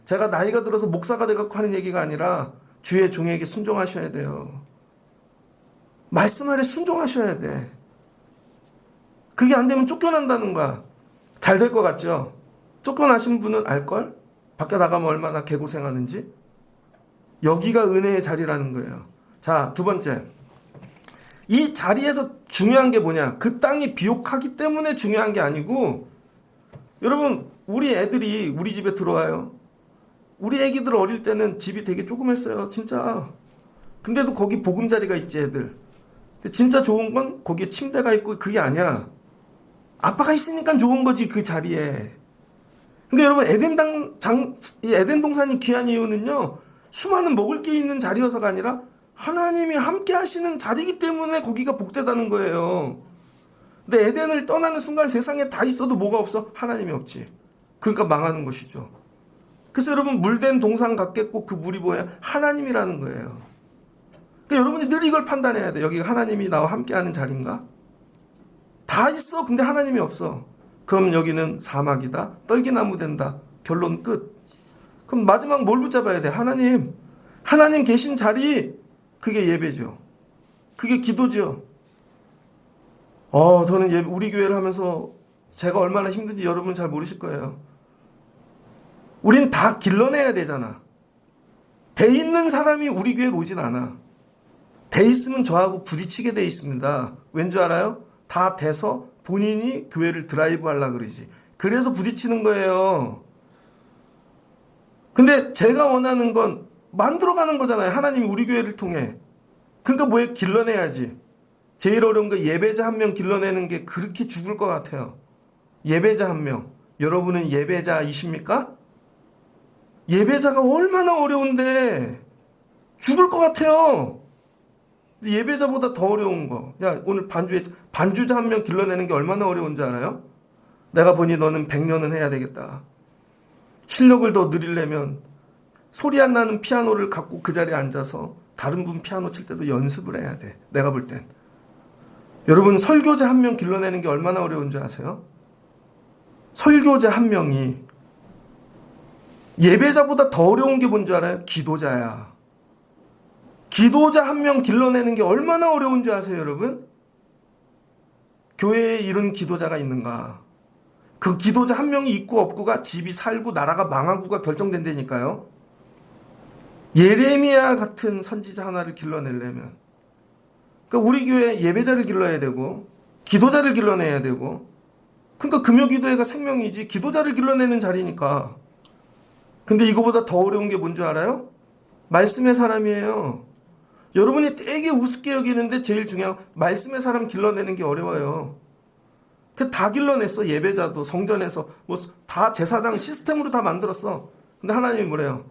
제가 나이가 들어서 목사가 돼갖고 하는 얘기가 아니라 주의 종에게 순종하셔야 돼요. 말씀 아래 순종하셔야 돼. 그게 안 되면 쫓겨난다는 거야. 잘 될 것 같죠? 쫓겨나신 분은 알걸? 밖에 나가면 얼마나 개고생하는지. 여기가 은혜의 자리라는 거예요. 자, 두 번째. 이 자리에서 중요한 게 뭐냐? 그 땅이 비옥하기 때문에 중요한 게 아니고, 여러분, 우리 애들이 우리 집에 들어와요. 우리 애기들 어릴 때는 집이 되게 조그맸어요. 진짜. 근데도 거기 보금자리가 있지, 애들. 근데 진짜 좋은 건 거기에 침대가 있고 그게 아니야. 아빠가 있으니까 좋은 거지, 그 자리에. 그러니까 여러분, 에덴 동산이 귀한 이유는요, 수많은 먹을 게 있는 자리여서가 아니라 하나님이 함께 하시는 자리이기 때문에 거기가 복되다는 거예요. 근데 에덴을 떠나는 순간 세상에 다 있어도 뭐가 없어? 하나님이 없지. 그러니까 망하는 것이죠. 그래서 여러분, 물된 동산 같겠고 그 물이 뭐야? 하나님이라는 거예요. 그러니까 여러분이 늘 이걸 판단해야 돼. 여기가 하나님이 나와 함께 하는 자리인가? 다 있어. 근데 하나님이 없어. 그럼 여기는 사막이다. 떨기나무 된다. 결론 끝. 그럼 마지막 뭘 붙잡아야 돼? 하나님. 하나님 계신 자리. 그게 예배죠. 그게 기도죠. 저는 우리 교회를 하면서 제가 얼마나 힘든지 여러분 잘 모르실 거예요. 우린 다 길러내야 되잖아. 돼 있는 사람이 우리 교회로 오진 않아. 돼 있으면 저하고 부딪히게 돼 있습니다. 왠 줄 알아요? 다 돼서 본인이 교회를 드라이브 하려고 그러지. 그래서 부딪히는 거예요. 근데 제가 원하는 건 만들어가는 거잖아요. 하나님이 우리 교회를 통해. 그러니까 뭐에 길러내야지. 제일 어려운 거 예배자 한 명 길러내는 게 그렇게 죽을 것 같아요. 예배자 한 명. 여러분은 예배자이십니까? 예배자가 얼마나 어려운데 죽을 것 같아요. 예배자보다 더 어려운 거. 야, 오늘 반주자 한 명 길러내는 게 얼마나 어려운지 알아요? 내가 보니 너는 100년은 해야 되겠다. 실력을 더 늘리려면 소리 안 나는 피아노를 갖고 그 자리에 앉아서 다른 분 피아노 칠 때도 연습을 해야 돼. 내가 볼 땐. 여러분, 설교자 한 명 길러내는 게 얼마나 어려운지 아세요? 설교자 한 명이 예배자보다 더 어려운 게 뭔지 알아요? 기도자야. 기도자 한 명 길러내는 게 얼마나 어려운지 아세요, 여러분? 교회에 이런 기도자가 있는가? 그 기도자 한 명이 있고 없고가 집이 살고 나라가 망하고가 결정된다니까요. 예레미야 같은 선지자 하나를 길러내려면, 그러니까 우리 교회 예배자를 길러야 되고 기도자를 길러내야 되고, 그러니까 금요기도회가 생명이지 기도자를 길러내는 자리니까. 근데 이거보다 더 어려운 게 뭔지 알아요? 말씀의 사람이에요. 여러분이 되게 우습게 여기는데 제일 중요한 말씀의 사람 길러내는 게 어려워요. 그 다 길러냈어. 예배자도 성전에서 뭐 다 제사장 시스템으로 다 만들었어. 근데 하나님이 뭐래요?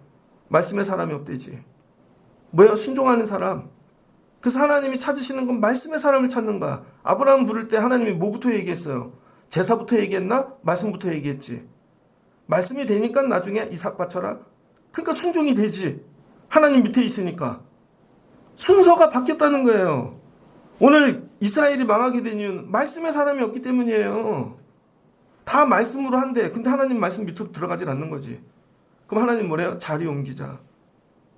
말씀의 사람이 없대지. 뭐예요? 순종하는 사람. 그래서 하나님이 찾으시는 건 말씀의 사람을 찾는 거야. 아브라함 부를 때 하나님이 뭐부터 얘기했어요? 제사부터 얘기했나? 말씀부터 얘기했지. 말씀이 되니까 나중에 이삭 바쳐라. 그러니까 순종이 되지. 하나님 밑에 있으니까. 순서가 바뀌었다는 거예요. 오늘 이스라엘이 망하게 된 이유는 말씀의 사람이 없기 때문이에요. 다 말씀으로 한대. 근데 하나님 말씀 밑으로 들어가질 않는 거지. 그럼 하나님 뭐래요? 자리 옮기자.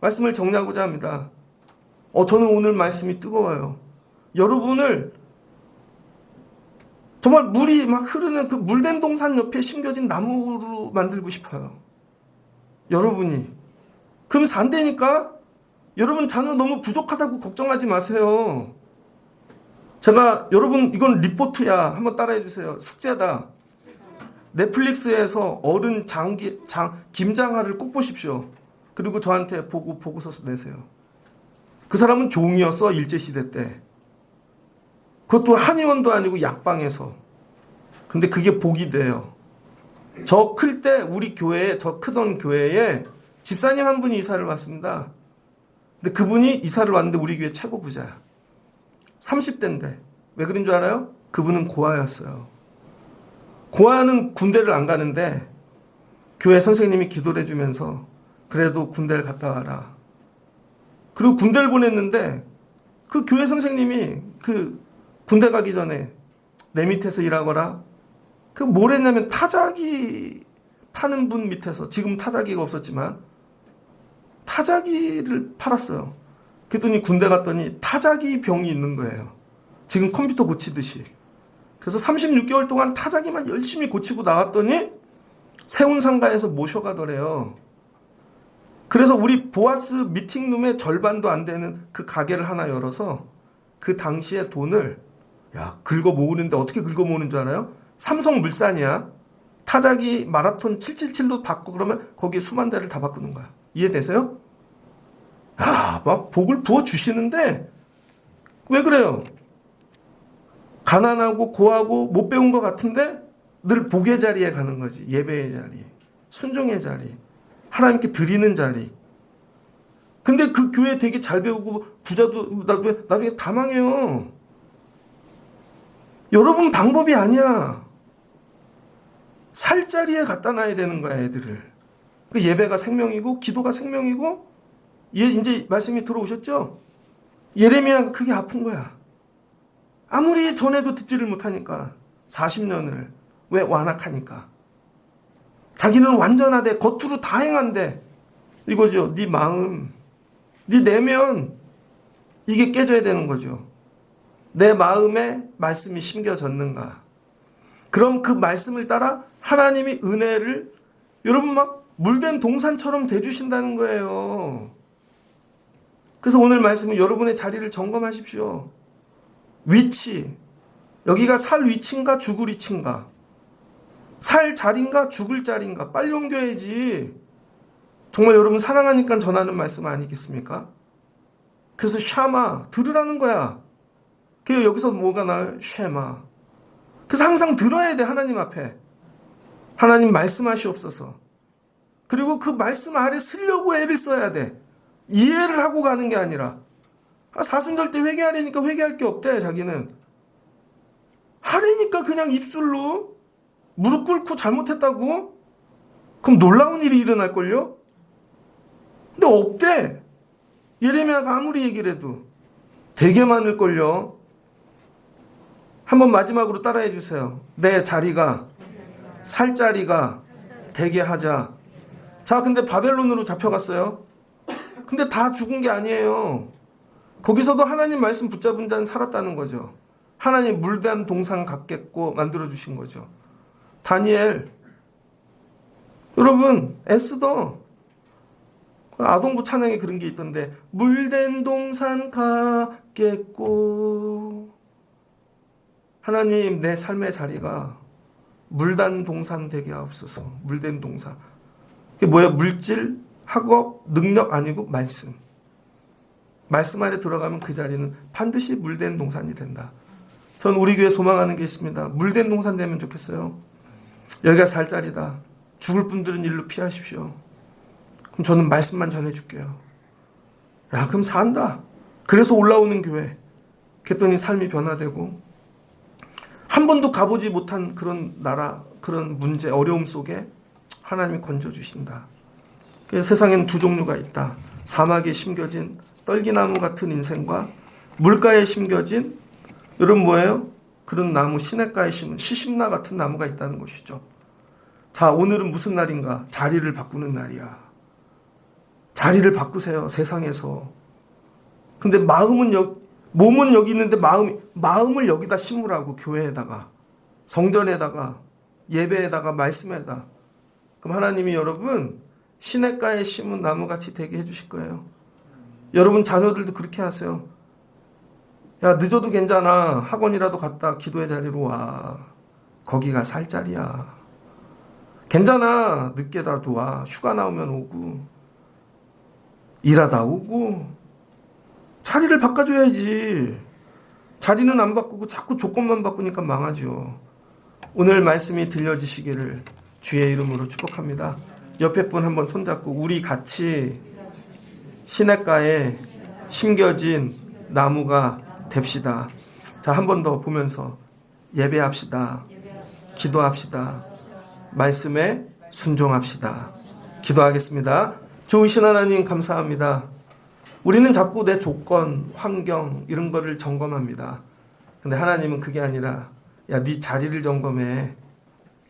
말씀을 정리하고자 합니다. 저는 오늘 말씀이 뜨거워요. 여러분을 정말 물이 막 흐르는 그 물된 동산 옆에 심겨진 나무로 만들고 싶어요. 여러분이. 그럼 산대니까 여러분 자녀 너무 부족하다고 걱정하지 마세요. 제가 여러분 이건 리포트야. 한번 따라해 주세요. 숙제다. 넷플릭스에서 어른 김장하를 꼭 보십시오. 그리고 저한테 보고서 내세요. 그 사람은 종이었어. 일제시대 때. 그것도 한의원도 아니고 약방에서. 근데 그게 복이 돼요. 저 클 때 우리 교회에, 저 크던 교회에 집사님 한 분이 이사를 왔습니다. 근데 그분이 이사를 왔는데 우리 교회 최고 부자야. 30대인데. 왜 그런 줄 알아요? 그분은 고아였어요. 고아는 군대를 안 가는데 교회 선생님이 기도를 해주면서 그래도 군대를 갔다 와라. 그리고 군대를 보냈는데 그 교회 선생님이 그 군대 가기 전에 내 밑에서 일하거라. 그 뭘 했냐면 타자기 파는 분 밑에서, 지금 타자기가 없었지만 타자기를 팔았어요. 그랬더니 군대 갔더니 타자기 병이 있는 거예요. 지금 컴퓨터 고치듯이. 그래서 36개월 동안 타자기만 열심히 고치고 나왔더니 세운상가에서 모셔가더래요. 그래서 우리 보아스 미팅룸의 절반도 안 되는 그 가게를 하나 열어서 그 당시에 돈을 긁어 모으는데 어떻게 긁어 모으는 줄 알아요? 삼성물산이야. 타자기 마라톤 777로 바꿔 그러면 거기에 수만 대를 다 바꾸는 거야. 이해되세요? 막 복을 부어 주시는데 왜 그래요? 가난하고 고하고 못 배운 것 같은데 늘 복의 자리에 가는 거지. 예배의 자리, 순종의 자리, 하나님께 드리는 자리. 근데 그 교회 되게 잘 배우고 부자도 나중에 다 망해요. 여러분 방법이 아니야. 살 자리에 갖다 놔야 되는 거야, 애들을. 그 예배가 생명이고 기도가 생명이고, 이제 말씀이 들어오셨죠? 예레미야가 크게 아픈 거야. 아무리 전에도 듣지를 못하니까 40년을. 왜? 완악하니까. 자기는 완전하대, 겉으로 다 행한대. 이거죠. 네 마음, 네 내면, 이게 깨져야 되는 거죠. 내 마음에 말씀이 심겨졌는가. 그럼 그 말씀을 따라 하나님이 은혜를 여러분 막 물된 동산처럼 대주신다는 거예요. 그래서 오늘 말씀은 여러분의 자리를 점검하십시오. 위치, 여기가 살 위치인가 죽을 위치인가, 살 자리인가 죽을 자리인가, 빨리 옮겨야지. 정말 여러분 사랑하니까 전하는 말씀 아니겠습니까? 그래서 샤마, 들으라는 거야. 그래서 여기서 뭐가 나와요? 쉐마. 그래서 항상 들어야 돼. 하나님 앞에 하나님 말씀하시옵소서. 그리고 그 말씀 아래 쓰려고 애를 써야 돼. 이해를 하고 가는 게 아니라, 사순절 때 회개하려니까 회개할 게 없대. 자기는 하려니까 그냥 입술로 무릎 꿇고 잘못했다고? 그럼 놀라운 일이 일어날걸요? 근데 없대. 예레미야가 아무리 얘기를 해도 되게 많을걸요. 한번 마지막으로 따라해 주세요. 내 자리가, 살 자리가 되게 하자. 자, 근데 바벨론으로 잡혀갔어요. 근데 다 죽은 게 아니에요. 거기서도 하나님 말씀 붙잡은 자는 살았다는 거죠. 하나님 물된 동상 갖겠고 만들어 주신 거죠. 다니엘, 여러분 에스더, 아동부 찬양에 그런 게 있던데, 물된 동산 갖겠고. 하나님, 내 삶의 자리가 물단 동산 되게 하옵소서. 물된 동산. 그게 뭐야? 물질, 학업, 능력 아니고 말씀. 말씀 안에 들어가면 그 자리는 반드시 물된 동산이 된다. 전 우리 교회 소망하는 게 있습니다. 물된 동산 되면 좋겠어요. 여기가 살 자리다. 죽을 분들은 일로 피하십시오. 그럼 저는 말씀만 전해줄게요. 그럼 산다. 그래서 올라오는 교회. 그랬더니 삶이 변화되고, 한 번도 가보지 못한 그런 나라, 그런 문제, 어려움 속에 하나님이 건져주신다. 그래서 세상에는 두 종류가 있다. 사막에 심겨진 떨기나무 같은 인생과 물가에 심겨진, 여러분 뭐예요? 그런 나무, 시냇가에 심은 시심나 같은 나무가 있다는 것이죠. 자, 오늘은 무슨 날인가? 자리를 바꾸는 날이야. 자리를 바꾸세요, 세상에서. 근데 몸은 여기 있는데 마음을 여기다 심으라고. 교회에다가, 성전에다가, 예배에다가, 말씀에다. 그럼 하나님이 여러분 시냇가에 심은 나무같이 되게 해주실 거예요. 여러분 자녀들도 그렇게 하세요. 야, 늦어도 괜찮아. 학원이라도 갔다 기도의 자리로 와. 거기가 살 자리야. 괜찮아. 늦게라도 와. 휴가 나오면 오고, 일하다 오고. 자리를 바꿔줘야지. 자리는 안 바꾸고 자꾸 조건만 바꾸니까 망하죠. 오늘 말씀이 들려지시기를 주의 이름으로 축복합니다. 옆에 분 한번 손잡고 우리 같이 시냇가에 심겨진 나무가 됩시다. 자, 한 번 더 보면서 예배합시다. 기도합시다. 말씀에 순종합시다. 기도하겠습니다. 좋으신 하나님 감사합니다. 우리는 자꾸 내 조건, 환경 이런 거를 점검합니다. 근데 하나님은 그게 아니라 야, 네 자리를 점검해.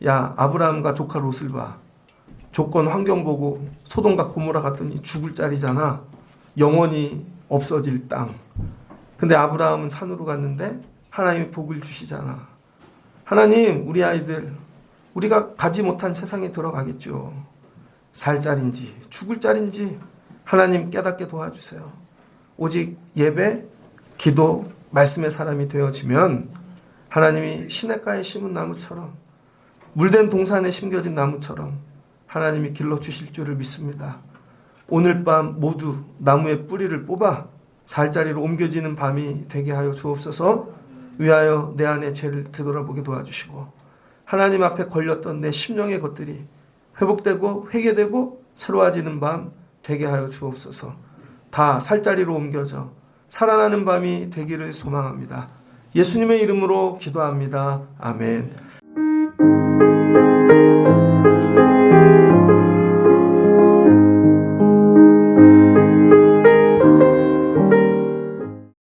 야, 아브라함과 조카 롯을 봐. 조건, 환경 보고 소돔과 고모라 갔더니 죽을 자리잖아. 영원히 없어질 땅. 근데 아브라함은 산으로 갔는데 하나님이 복을 주시잖아. 하나님, 우리 아이들 우리가 가지 못한 세상에 들어가겠죠. 살 자리인지 죽을 자리인지 하나님 깨닫게 도와주세요. 오직 예배, 기도, 말씀의 사람이 되어지면 하나님이 시냇가에 심은 나무처럼 물된 동산에 심겨진 나무처럼 하나님이 길러주실 줄을 믿습니다. 오늘 밤 모두 나무의 뿌리를 뽑아 살자리로 옮겨지는 밤이 되게 하여 주옵소서. 위하여 내 안에 죄를 되돌아보게 도와주시고 하나님 앞에 걸렸던 내 심령의 것들이 회복되고 회개되고 새로워지는 밤 되게 하여 주옵소서. 다 살자리로 옮겨져 살아나는 밤이 되기를 소망합니다. 예수님의 이름으로 기도합니다. 아멘.